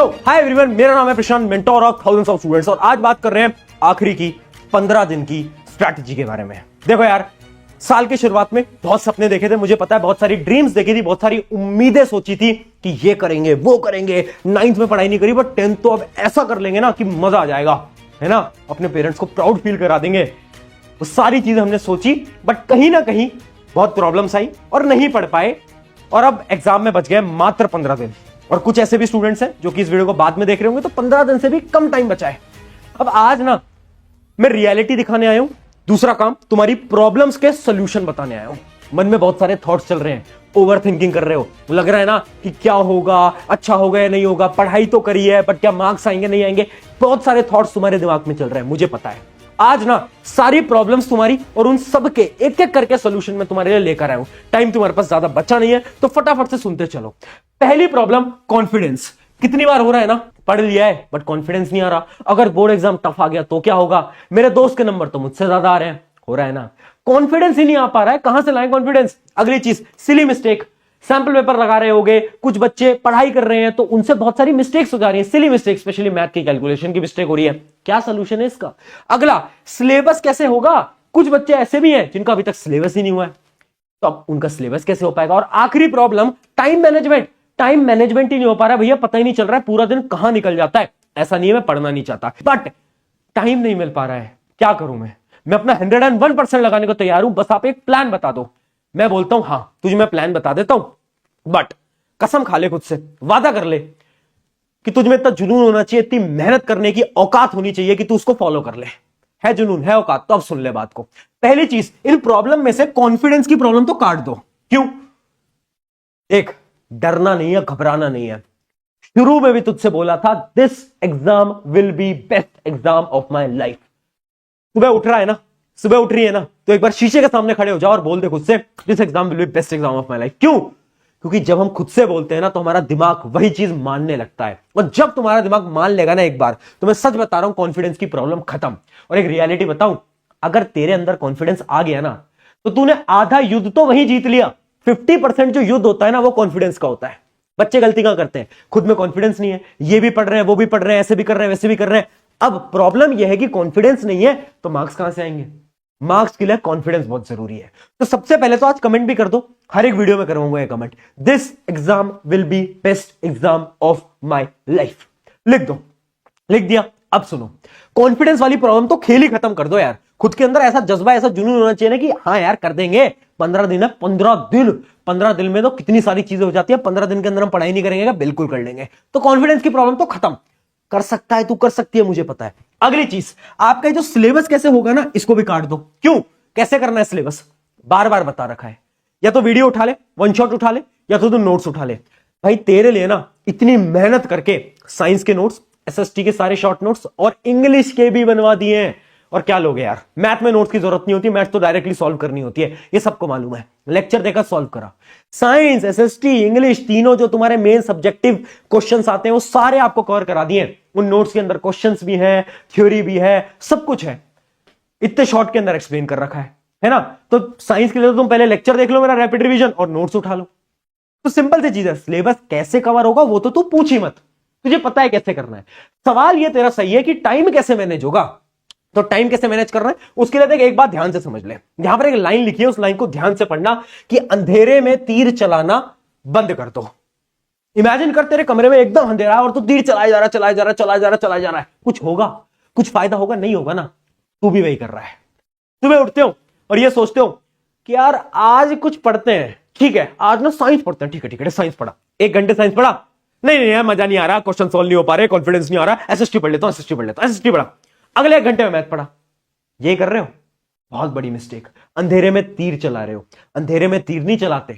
सो hi everyone, मेरा नाम है Prashant, mentor of thousands of students. और आज बात कर रहे हैं आखिरी की 15 दिन की स्ट्रैटेजी के बारे में। देखो यार, साल की शुरुआत में बहुत सपने देखे थे, मुझे पता है, बहुत सारी ड्रीम्स देखी थी, बहुत सारी उम्मीदें सोची थी कि ये करेंगे वो करेंगे। 9th में पढ़ाई नहीं करी, बट 10th तो अब ऐसा कर लेंगे ना कि मजा आ जाएगा, है ना। अपने पेरेंट्स को प्राउड फील करा देंगे। वो सारी चीजें हमने सोची, बट कहीं ना कहीं बहुत प्रॉब्लम्स आई और नहीं पढ़ पाए। और अब एग्जाम में बच गए मात्र 15 दिन। और कुछ ऐसे भी स्टूडेंट्स हैं जो कि इस वीडियो को बाद में देख रहे होंगे, तो 15 दिन से भी कम टाइम बचा है। अब आज ना मैं रियलिटी दिखाने आया हूं। दूसरा काम, तुम्हारी प्रॉब्लम्स के सॉल्यूशन बताने आया हूं। मन में बहुत सारे थॉट्स चल रहे हैं, ओवर थिंकिंग कर रहे हो, लग रहा है ना कि क्या होगा, अच्छा होगा या नहीं होगा, पढ़ाई तो करी है बट क्या मार्क्स आएंगे नहीं आएंगे। बहुत सारे थॉट्स तुम्हारे दिमाग में चल रहे हैं, मुझे पता है। आज ना सारी प्रॉब्लम्स तुम्हारी और उन सब के एक एक करके सॉल्यूशन में तुम्हारे लिए लेकर आया हूं। टाइम तुम्हारे पास ज्यादा बचा नहीं है, तो फटाफट से सुनते चलो। पहली प्रॉब्लम, कॉन्फिडेंस। कितनी बार हो रहा है ना, पढ़ लिया है बट कॉन्फिडेंस नहीं आ रहा। अगर बोर्ड एग्जाम टफ आ गया तो क्या होगा, मेरे दोस्त के नंबर तो मुझसे ज्यादा आ रहे हैं, हो रहा है ना। कॉन्फिडेंस ही नहीं आ पा रहा है, कहां से लाएं कॉन्फिडेंस। अगली चीज, सिली मिस्टेक। सैंपल पेपर लगा रहे होगे, कुछ बच्चे पढ़ाई कर रहे हैं तो उनसे बहुत सारी मिस्टेक्स हो जा रही हैं, सिली मिस्टेक, स्पेशली मैथ की कैलकुलेशन की मिस्टेक हो रही है। क्या सोल्यूशन है इसका। अगला, सिलेबस कैसे होगा। कुछ बच्चे ऐसे भी हैं जिनका अभी तक सिलेबस ही नहीं हुआ है, तो अब उनका सिलेबस कैसे हो पाएगा। और आखिरी problem, time management. Time management ही नहीं हो पा रहा भैया, पता ही नहीं चल रहा है पूरा दिन कहां निकल जाता है। ऐसा नहीं है मैं पढ़ना नहीं चाहता, बट टाइम नहीं मिल पा रहा है, क्या करूं मैं अपना 101% लगाने को तैयार हूं, बस आप एक प्लान बता दो। मैं बोलता हूं हाँ तुझे मैं प्लान बता देता हूं, बट कसम खा ले खुद से, वादा कर ले कि तुझ में इतना जुनून होना चाहिए, इतनी मेहनत करने की औकात होनी चाहिए कि तू उसको फॉलो कर ले। है जुनून, है औकात, तो अब सुन ले बात को। पहली चीज, इन प्रॉब्लम में से कॉन्फिडेंस की प्रॉब्लम तो काट दो। क्यों। एक, डरना नहीं है, घबराना नहीं है। शुरू में भी तुझसे बोला था, this exam will be best exam of my life. सुबह उठ रहा है ना, सुबह उठ रही है ना, तो एक बार शीशे के सामने खड़े हो जाओ और बोल दे खुद से, this exam will be best exam of my life. क्यों। क्योंकि जब हम खुद से बोलते हैं ना तो हमारा दिमाग वही चीज मानने लगता है, और जब तुम्हारा दिमाग मान लेगा ना एक बार, तो मैं सच बता रहा हूं कॉन्फिडेंस की प्रॉब्लम खत्म। और एक रियलिटी बताऊं, अगर तेरे अंदर कॉन्फिडेंस आ गया ना, तो तूने आधा युद्ध तो वहीं जीत लिया। 50% जो युद्ध होता है ना, वो कॉन्फिडेंस का होता है। बच्चे गलती क्या करते हैं, खुद में कॉन्फिडेंस नहीं है, ये भी पढ़ रहे हैं वो भी पढ़ रहे हैं, ऐसे भी कर रहे हैं वैसे भी कर रहे हैं। अब प्रॉब्लम यह है कि कॉन्फिडेंस नहीं है, तो मार्क्स कहां से आएंगे। मार्क्स के लिए कॉन्फिडेंस बहुत जरूरी है। तो सबसे पहले तो आज कमेंट भी कर दो, हर एक वीडियो में करवाऊंगा ये comment, this exam will be best exam of my life. लिख दो, लिख दिया। अब सुनो, कॉन्फिडेंस वाली प्रॉब्लम तो खेल ही खत्म कर दो यार। खुद के अंदर ऐसा जज्बा, ऐसा जुनून होना चाहिए ना कि हाँ यार कर देंगे। 15 दिन है, 15 दिन में तो कितनी सारी चीजें हो जाती है। 15 दिन के अंदर हम पढ़ाई नहीं करेंगे, बिल्कुल कर लेंगे। तो कॉन्फिडेंस की प्रॉब्लम तो खत्म। कर सकता है, तू कर सकती है, मुझे पता है। अगली चीज, आपका जो सिलेबस कैसे होगा ना, इसको भी काट दो। क्यों, कैसे करना है सिलेबस, बार बार बता रखा है। या तो वीडियो उठा ले, वन शॉट उठा ले, या तो तू नोट्स उठा ले। भाई तेरे लिए ना इतनी मेहनत करके साइंस के नोट्स, एसएसटी के सारे शॉर्ट नोट्स और इंग्लिश के भी बनवा दिए हैं। और क्या लोगे यार, मैथ में नोट्स की जरूरत नहीं होती, मैथ तो डायरेक्टली सॉल्व करनी होती है, ये सबको मालूम है। लेक्चर देकर सॉल्व करा। साइंस, एसएसटी, इंग्लिश, तीनों जो तुम्हारे मेन सब्जेक्टिव क्वेश्चंस आते हैं वो सारे आपको कवर करा दिए। उन नोट्स के अंदर क्वेश्चंस भी है, थ्योरी भी है, सब कुछ है। इतने शॉर्ट के अंदर एक्सप्लेन कर रखा है ना। तो साइंस के लिए तो तुम पहले लेक्चर देख लो मेरा, रैपिड रिवीजन, और नोट्स उठा लो। तो सिंपल सी चीज है, सिलेबस कैसे कवर होगा वो तो तू पूछ ही मत, तुझे पता है कैसे करना है। सवाल ये तेरा सही है कि टाइम कैसे मैनेज होगा। तो टाइम कैसे मैनेज करना है, उसके लिए देख एक बात ध्यान से समझ ले। यहां पर एक लाइन लिखी है, उस लाइन को ध्यान से पढ़ना कि अंधेरे में तीर चलाना बंद कर दो। इमेजिन कर तेरे कमरे में एकदम अंधेरा और तू तीर चलाया जा रहा, चलाया जा रहा, चलाया जा रहा, चलाया जा रहा है। कुछ होगा, कुछ फायदा होगा, नहीं होगा ना। तू भी वही कर रहा है। सुबह उठते हो और ये सोचते हो कि यार आज कुछ पढ़ते हैं, ठीक है, आज ना साइंस पढ़ते हैं, ठीक है ठीक है, साइंस पढ़ा, 1 घंटे साइंस पढ़ा, नहीं नहीं यार मजा नहीं आ रहा, क्वेश्चन सॉल्व नहीं हो पा रहे, कॉन्फिडेंस नहीं आ रहा, एसएसटी पढ़ लेता हूं, एसएसटी पढ़ लेता हूं, एसएसटी पढ़ा। अगले 1 घंटे में मैथ पढ़ा। ये कर रहे हो, बहुत बड़ी मिस्टेक। अंधेरे में तीर चला रहे हो। अंधेरे में तीर नहीं चलाते,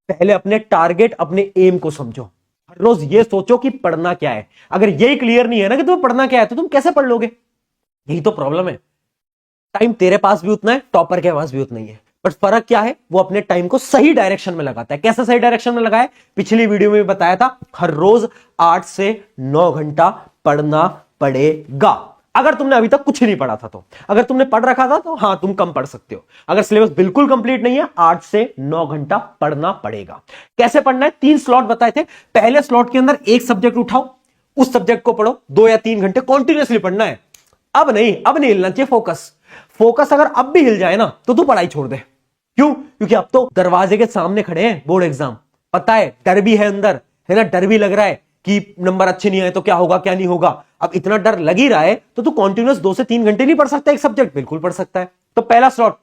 पहले अपने टारगेट, अपने एम को समझो। हर रोज ये सोचो कि पढ़ना क्या है। अगर यही क्लियर नहीं है ना कि तुम्हें पढ़ना क्या है, तो तुम कैसे पढ़ लोगे। यही तो प्रॉब्लम है। टाइम तेरे पास भी उतना है, टॉपर के पास भी उतना ही है, बट फर्क क्या है, वो अपने टाइम को सही डायरेक्शन में लगाता है। कैसे सही डायरेक्शन में लगाए, पिछली वीडियो में भी बताया था। हर रोज 8 से 9 घंटा पढ़ना पड़ेगा। अगर तुमने अभी तक कुछ नहीं पढ़ा था तो, अगर तुमने पढ़ रखा था तो हाँ तुम कम पढ़ सकते हो। अगर सिलेबस बिल्कुल कंप्लीट नहीं है, 8 से 9 घंटा पढ़ना पड़ेगा। कैसे पढ़ना है, 3 स्लॉट बताए थे। पहले स्लॉट के अंदर एक सब्जेक्ट उठाओ, उस सब्जेक्ट को पढ़ो 2 या 3 घंटे कॉन्टिन्यूसली पढ़ना है। अब नहीं हिलना चाहिए फोकस अगर अब भी हिल जाए ना तो तू पढ़ाई छोड़ दे। क्यों? क्योंकि अब तो दरवाजे के सामने खड़े हैं बोर्ड एग्जाम, पता है डर भी है अंदर, है ना, डर भी लग रहा है कि नंबर अच्छे नहीं आए तो क्या होगा क्या नहीं होगा। अब इतना डर लग ही रहा है तो तू कॉन्टिन्यूस 2 से 3 घंटे नहीं पढ़ सकता एक सब्जेक्ट? बिल्कुल पढ़ सकता है। तो पहला स्लॉट,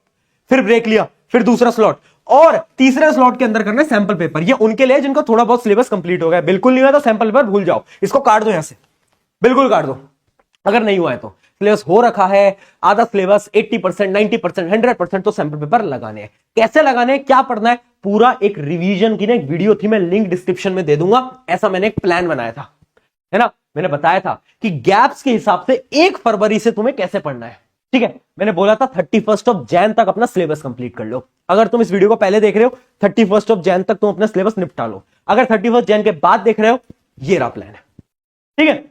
फिर ब्रेक लिया, फिर दूसरा स्लॉट, और तीसरे स्लॉट के अंदर करना है सैंपल पेपर। ये उनके लिए जिनका थोड़ा बहुत सिलेबस कंप्लीट हो गया, बिल्कुल नहीं हुआ तो सैंपल पेपर भूल जाओ, इसको काट दो यहां से, बिल्कुल काट दो। अगर नहीं हुआ है तो सिलेबस हो रखा है आधा सिलेबस 80%, 90%, 100%, तो सैंपल पेपर लगाने हैं। कैसे लगाने हैं, क्या पढ़ना है, पूरा एक रिवीजन की ना एक वीडियो थी, मैं लिंक डिस्क्रिप्शन में दे दूंगा। ऐसा मैंने एक प्लान बनाया था, है ना, मैंने बताया था कि गैप्स के हिसाब से 1 फरवरी से तुम्हें कैसे पढ़ना है। ठीक है, मैंने बोला था 31 जैन तक अपना सिलेबस कंप्लीट कर लो। अगर तुम इस वीडियो को पहले देख रहे हो 31 जैन तक तुम अपना सिलेबस निपटा लो। अगर 31 जैन के बाद देख रहे हो, ये रहा प्लान है। ठीक है,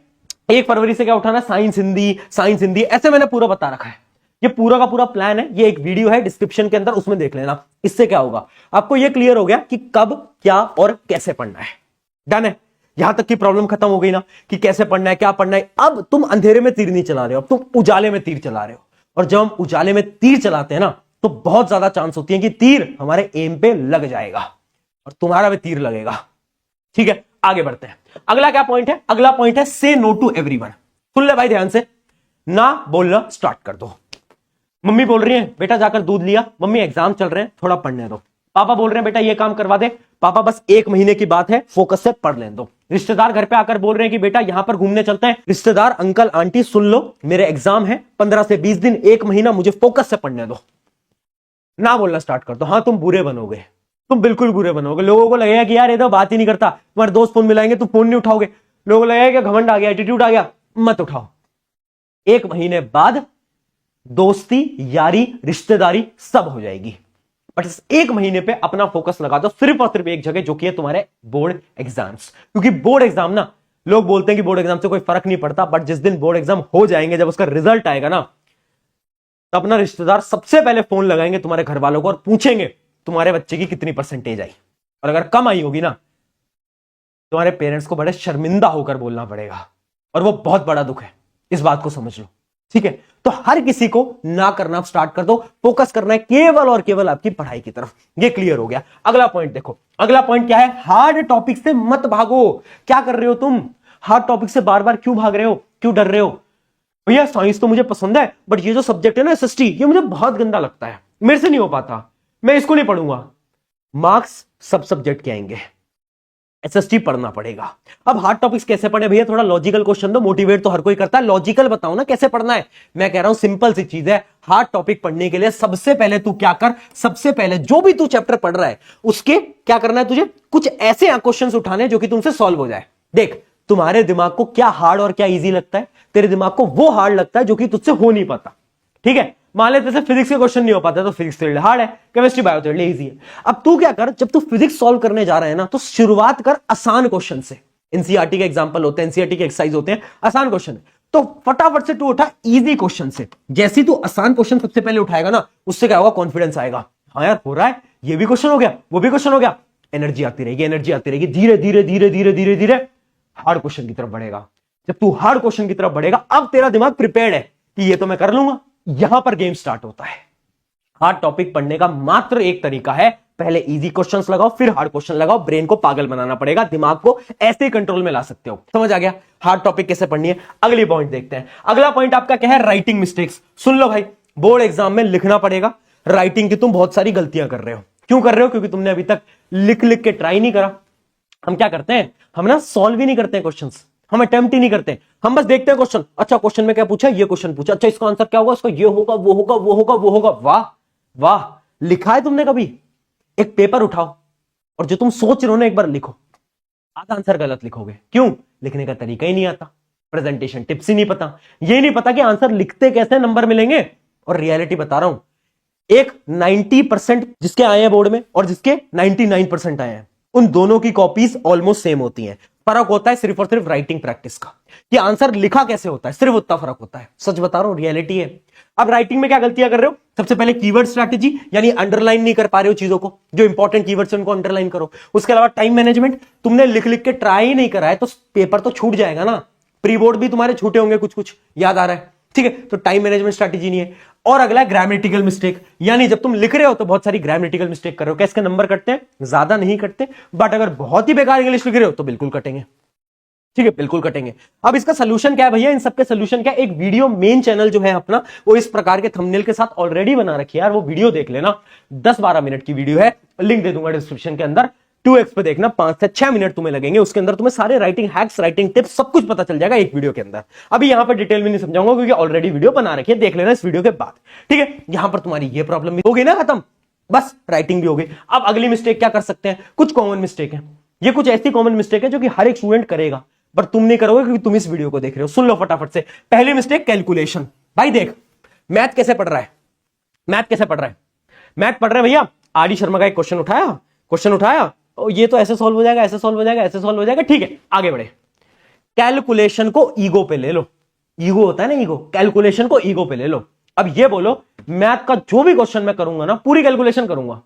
1 फरवरी से क्या उठाना, साइंस हिंदी, ऐसे मैंने पूरा बता रखा है। ये पूरा का पूरा प्लान है, ये एक वीडियो है डिस्क्रिप्शन के अंदर, उसमें देख लेना। इससे क्या होगा, आपको ये क्लियर हो गया कि कब क्या और कैसे पढ़ना है। डन है, यहां तक की प्रॉब्लम खत्म हो गई ना कि कैसे पढ़ना है क्या पढ़ना है। अब तुम अंधेरे में तीर नहीं चला रहे हो, अब तुम उजाले में तीर चला रहे हो। और जब हम उजाले में तीर चलाते हैं ना तो बहुत ज्यादा चांस होती है कि तीर हमारे एम पे लग जाएगा और तुम्हारा भी तीर लगेगा। ठीक है, आगे बढ़ते हैं। अगला क्या पॉइंट है, अगला पॉइंट है से नो टू एवरीवन। सुन ले भाई ध्यान से, ना बोलना स्टार्ट कर दो। मम्मी बोल रही है बेटा जाकर दूध लिया, मम्मी एग्जाम चल रहे हैं थोड़ा पढ़ने दो। पापा बोल रहे हैं बेटा ये काम करवा दे, पापा बस 1 महीने की बात है फोकस से पढ़ लेने दो। रिश्तेदार घर पे आकर बोल रहे हैं कि बेटा यहां पर घूमने चलते हैं, रिश्तेदार अंकल आंटी सुन लो मेरे एग्जाम है 15 से 20 दिन, 1 महीना मुझे फोकस से पढ़ने दो। ना बोलना स्टार्ट कर दो। हाँ तुम बुरे बनोगे, तुम बिल्कुल बुरे बनोगे। लोगों को लगेगा कि यार ये तो बात ही नहीं करता, तुम्हारे दोस्त फोन मिलाएंगे तुम फोन नहीं उठाओगे, लोगों को लगेगा कि घमंड आ गया, एटीट्यूड आ गया, मत उठाओ। 1 महीने बाद दोस्ती यारी रिश्तेदारी सब हो जाएगी, बट इस 1 महीने पे अपना फोकस लगा दो सिर्फ और सिर्फ एक जगह, जो कि है तुम्हारे बोर्ड एग्जाम्स। क्योंकि बोर्ड एग्जाम ना, लोग बोलते हैं कि बोर्ड एग्जाम से कोई फर्क नहीं पड़ता, बट जिस दिन बोर्ड एग्जाम हो जाएंगे, जब उसका रिजल्ट आएगा ना, तो अपना रिश्तेदार सबसे पहले फोन लगाएंगे तुम्हारे घर वालों को और पूछेंगे तुम्हारे बच्चे की कितनी परसेंटेज आई, और अगर कम आई होगी ना, तुम्हारे पेरेंट्स को बड़े शर्मिंदा होकर बोलना पड़ेगा, और वो बहुत बड़ा दुख है, इस बात को समझ लो। ठीक है, तो हर किसी को ना करना स्टार्ट कर दो, फोकस करना है केवल और केवल आपकी पढ़ाई की तरफ। ये क्लियर हो गया। अगला पॉइंट देखो, अगला पॉइंट क्या है, हार्ड टॉपिक से मत भागो। क्या कर रहे हो तुम, हार्ड टॉपिक से बार बार क्यों भाग रहे हो, क्यों डर रहे हो? भैया साइंस तो मुझे पसंद है, बट ये जो सब्जेक्ट है ना एसएसटी, ये मुझे बहुत गंदा लगता है, मेरे से नहीं हो पाता, मैं इसको नहीं पढ़ूंगा। मार्क्स सब सब्जेक्ट के आएंगे, एसएसटी पढ़ना पड़ेगा। अब हार्ड टॉपिक्स कैसे पढ़े भैया, थोड़ा लॉजिकल क्वेश्चन दो, मोटिवेट तो हर कोई करता है, लॉजिकल बताओ ना कैसे पढ़ना है। मैं कह रहा हूं सिंपल सी चीज है, हार्ड टॉपिक पढ़ने के लिए सबसे पहले तू क्या कर, सबसे पहले जो भी तू चैप्टर पढ़ रहा है उसके क्या करना है, तुझे कुछ ऐसे क्वेश्चंस उठाने जो कि तुमसे सॉल्व हो जाए। देख तुम्हारे दिमाग को क्या हार्ड और क्या इजी लगता है, तेरे दिमाग को वो हार्ड लगता है जो कि तुझसे हो नहीं पाता। ठीक है, मान लेते हैं फिजिक्स के क्वेश्चन नहीं हो पाता तो फिजिक्स तेरे लिए हार्ड है, केमिस्ट्री बायो तेरे लिए इजी है। अब तू क्या कर, जब तू फिजिक्स सॉल्व करने जा रहा है ना, तो शुरुआत कर आसान क्वेश्चन से। एनसीईआरटी के एग्जांपल होते हैं, एनसीईआरटी के एक्सरसाइज होते हैं, आसान क्वेश्चन है, तो फटाफट से तू उठा इजी क्वेश्चन से। जैसे तू आसान क्वेश्चन सबसे पहले उठाएगा ना, उससे क्या होगा, कॉन्फिडेंस आएगा, हाँ यार हो रहा है, ये भी क्वेश्चन हो गया, वो भी क्वेश्चन हो गया, एनर्जी आती रहेगी, एनर्जी आती रहेगी, धीरे धीरे धीरे धीरे धीरे धीरे हार्ड क्वेश्चन की तरफ बढ़ेगा। जब तू हार्ड क्वेश्चन की तरफ बढ़ेगा, अब तेरा दिमाग प्रिपेयर्ड है कि ये तो मैं कर लूंगा, यहां पर गेम स्टार्ट होता है। हार्ड टॉपिक पढ़ने का मात्र एक तरीका है, पहले इजी क्वेश्चंस लगाओ फिर हार्ड क्वेश्चन लगाओ, ब्रेन को पागल बनाना पड़ेगा, दिमाग को ऐसे कंट्रोल में ला सकते हो। समझ आ गया हार्ड टॉपिक कैसे पढ़नी है। अगली पॉइंट देखते हैं। अगला पॉइंट आपका क्या है, राइटिंग मिस्टेक्स। सुन लो भाई, बोर्ड एग्जाम में लिखना पड़ेगा, राइटिंग की तुम बहुत सारी गलतियां कर रहे हो। क्यों कर रहे हो, क्योंकि तुमने अभी तक लिख लिख के ट्राई नहीं करा। हम क्या करते हैं, हम ना सॉल्व ही नहीं करते हैं क्वेश्चंस, हम अटेम्प्ट ही नहीं करते, हम बस देखते हैं क्वेश्चन, अच्छा क्वेश्चन में क्या पूछा, ये क्वेश्चन पूछा, अच्छा इसका आंसर क्या होगा, इसका ये होगा वो होगा वो होगा वो होगा। वाह वाह, लिखा है तुमने कभी? एक पेपर उठाओ और जो तुम सोच रहे हो ना एक बार लिखो, आधा आंसर गलत लिखोगे। क्यों? लिखने का तरीका ही नहीं आता, प्रेजेंटेशन टिप्स ही नहीं पता, ये नहीं पता कि आंसर लिखते कैसे नंबर मिलेंगे। और रियलिटी बता रहा हूं, एक 90% जिसके आए हैं बोर्ड में और जिसके 99% आए हैं, उन दोनों की कॉपीज ऑलमोस्ट सेम होती हैं। फर्क होता है सिर्फ और सिर्फ राइटिंग प्रैक्टिस का, कि आंसर लिखा कैसे होता है, सिर्फ उतना फर्क होता है। सच बता रहा हूं, रियलिटी है। अब राइटिंग में क्या गलतियां कर रहे हो? सबसे पहले कीवर्ड स्ट्रैटेजी, यानी अंडरलाइन नहीं कर पा रहे हो चीजों को, जो इंपॉर्टेंट कीवर्ड्स हैं उनको अंडरलाइन करो। उसके अलावा टाइम मैनेजमेंट, तुमने लिख लिख के ट्राई ही नहीं करा है तो पेपर तो छूट जाएगा ना। प्री बोर्ड भी तुम्हारे छूटे होंगे, कुछ कुछ याद आ रहा है, ठीक है। तो टाइम मैनेजमेंट स्ट्रैटेजी नहीं है। और अगला है ग्रामेटिकल मिस्टेक, यानी जब तुम लिख रहे हो तो बहुत सारी ग्रामेटिकल मिस्टेक कर रहे हो। क्या इसके नंबर कटते हैं? ज्यादा नहीं कटते, बट अगर बहुत ही बेकार इंग्लिश लिख रहे हो तो बिल्कुल कटेंगे, ठीक है, बिल्कुल कटेंगे। अब इसका सोल्यूशन क्या है भैया? इन सबके सोल्यूशन क्या है? एक वीडियो मेन चैनल जो है अपना, वो इस प्रकार के थंबनेल के साथ ऑलरेडी बना रखी है यार, वो वीडियो देख लेना। 10-12 मिनट की वीडियो है, लिंक दे दूंगा डिस्क्रिप्शन के अंदर। 2x पे देखना, 5 से 6 मिनट तुम्हें लगेंगे। उसके अंदर तुम्हें सारे राइटिंग हैक्स, राइटिंग टिप्स, सब कुछ पता चल जाएगा एक वीडियो के अंदर। अभी यहां पर डिटेल में नहीं समझाऊंगा क्योंकि ऑलरेडी वीडियो बना रखी है, देख लेना इस वीडियो के बाद, ठीक है। यहां पर तुम्हारी ये प्रॉब्लम भी हो गई ना खत्म, बस राइटिंग भी हो गई। अब अगली मिस्टेक क्या कर सकते हैं? कुछ कॉमन मिस्टेक है, ये कुछ ऐसी कॉमन मिस्टेक है जो कि हर एक स्टूडेंट करेगा, पर तुम नहीं करोगे क्योंकि तुम इस वीडियो को देख रहे हो। सुन लो फटाफट से। पहली मिस्टेक, कैलकुलेशन। भाई देख, मैथ कैसे पढ़ रहा है? मैथ कैसे पढ़ रहा है? मैथ पढ़ रहे हैं भैया, आर डी शर्मा का एक क्वेश्चन उठाया, ये तो ऐसे सॉल्व हो जाएगा, ऐसे सॉल्व हो जाएगा, ऐसे सॉल्व हो जाएगा, ठीक है, आगे बढ़े। कैलकुलेशन को ईगो पे ले लो। ईगो होता है ना, ईगो। कैलकुलेशन को ईगो पे ले लो। अब ये बोलो, मैथ का जो भी क्वेश्चन मैं करूंगा ना, पूरी कैलकुलेशन करूंगा,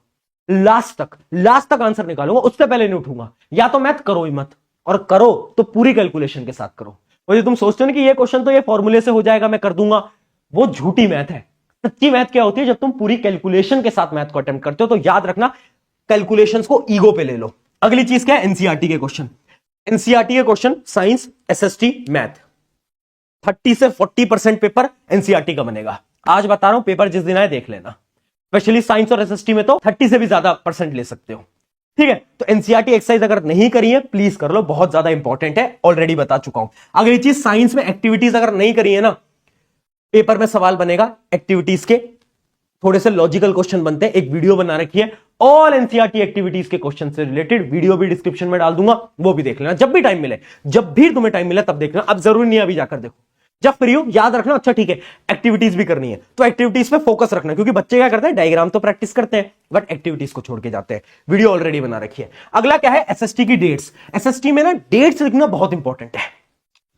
लास्ट तक आंसर निकालूंगा, उससे पहले नहीं उठूंगा। या तो मैथ करो ही मत, और करो तो पूरी कैलकुलेशन के साथ करो। और ये तुम सोचते हो ना कि ये क्वेश्चन तो ये फॉर्मूले से हो जाएगा, मैं कर दूंगा, वो झूठी मैथ है। सच्ची मैथ क्या होती है? जब तुम पूरी कैलकुलेशन के साथ मैथ को अटेम्प्ट करते हो। तो याद रखना, कैलकुलेशंस को ईगो पे ले लो। अगली चीज क्या है? एनसीईआरटी के क्वेश्चन। एनसीईआरटी के क्वेश्चन, साइंस, एसएसटी, मैथ, 30 से 40% पेपर एनसीईआरटी का बनेगा। आज बता रहा हूं, पेपर जिस दिन आए देख लेना। स्पेशली साइंस और एसएसटी में तो 30 से भी ज्यादा % ले सकते हो, ठीक है। तो एनसीईआरटी एक्सरसाइज अगर नहीं करी है, प्लीज कर लो, बहुत ज्यादा इंपॉर्टेंट है, ऑलरेडी बता चुका हूं। अगली चीज, साइंस में एक्टिविटीज अगर नहीं करी है ना, पेपर में सवाल बनेगा एक्टिविटीज के, थोड़े से लॉजिकल क्वेश्चन बनते हैं। एक वीडियो बना रखी है ऑल एनसीईआरटी एक्टिविटीज के क्वेश्चन से रिलेटेड, वीडियो भी डिस्क्रिप्शन में डाल दूंगा, वो भी देख लेना जब भी टाइम मिले। जब भी तुम्हें टाइम मिले तब देखना, अब जरूरी नहीं है अभी जाकर देखो, जब फ्री हो। याद रखना, अच्छा ठीक है, एक्टिविटीज भी करनी है तो एक्टिविटीज पे फोकस रखना, क्योंकि बच्चे क्या करते हैं, डायग्राम तो प्रैक्टिस करते हैं बट एक्टिविटीज को छोड़ के जाते हैं। वीडियो ऑलरेडी बना रखी है। अगला क्या है? एसएसटी की डेट्स। एसएसटी में ना डेट्स लिखना बहुत इंपॉर्टेंट है,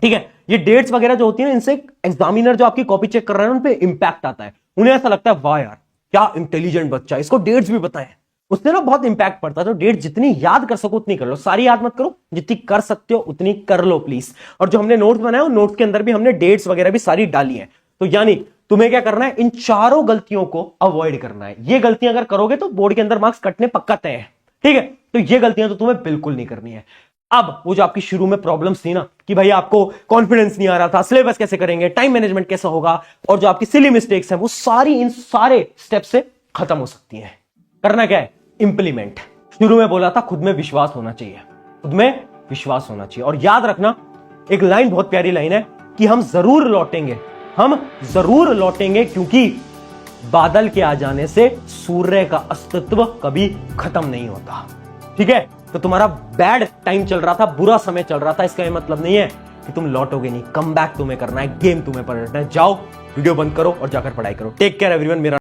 ठीक है। ये डेट्स वगैरह जो होती है ना, इनसे एग्जामिनर जो आपकी कॉपी चेक कर रहे हैं उन पे इंपैक्ट आता है। उन्हें ऐसा लगता है वाह यार क्या इंटेलिजेंट बच्चा, इसको डेट्स भी बताएं, उससे ना बहुत इंपैक्ट पड़ता है। तो डेट जितनी याद कर सको उतनी कर लो, सारी याद मत करो, जितनी कर सकते हो उतनी कर लो प्लीज। और जो हमने नोट्स बनाए, नोट्स के अंदर भी हमने डेट्स वगैरह भी सारी डाली है। तो यानी तुम्हें क्या करना है? इन चारों गलतियों को अवॉइड करना है। ये गलतियां अगर करोगे तो बोर्ड के अंदर मार्क्स कटने पक्का तय है, ठीक है। तो ये गलतियां तो तुम्हें बिल्कुल नहीं करनी है। अब वो जो आपकी शुरू में प्रॉब्लम्स थी ना, कि भाई आपको कॉन्फिडेंस नहीं आ रहा था, सिलेबस कैसे करेंगे, टाइम मैनेजमेंट कैसा होगा, और जो आपकी सिली मिस्टेक्स हैं, वो सारी इन सारे स्टेप से खत्म हो सकती हैं। करना क्या है? इंप्लीमेंट। शुरू में बोला था, खुद में विश्वास होना चाहिए, खुद में विश्वास होना चाहिए। और याद रखना, एक लाइन बहुत प्यारी लाइन है कि हम जरूर लौटेंगे, हम जरूर लौटेंगे, क्योंकि बादल के आ जाने से सूर्य का अस्तित्व कभी खत्म नहीं होता, ठीक है। तो तुम्हारा बैड टाइम चल रहा था, बुरा समय चल रहा था, इसका यह मतलब नहीं है कि तुम लौटोगे नहीं। कम बैक तुम्हें करना है, गेम तुम्हें पलटना है। जाओ, वीडियो बंद करो और जाकर पढ़ाई करो। Take care everyone. मेरा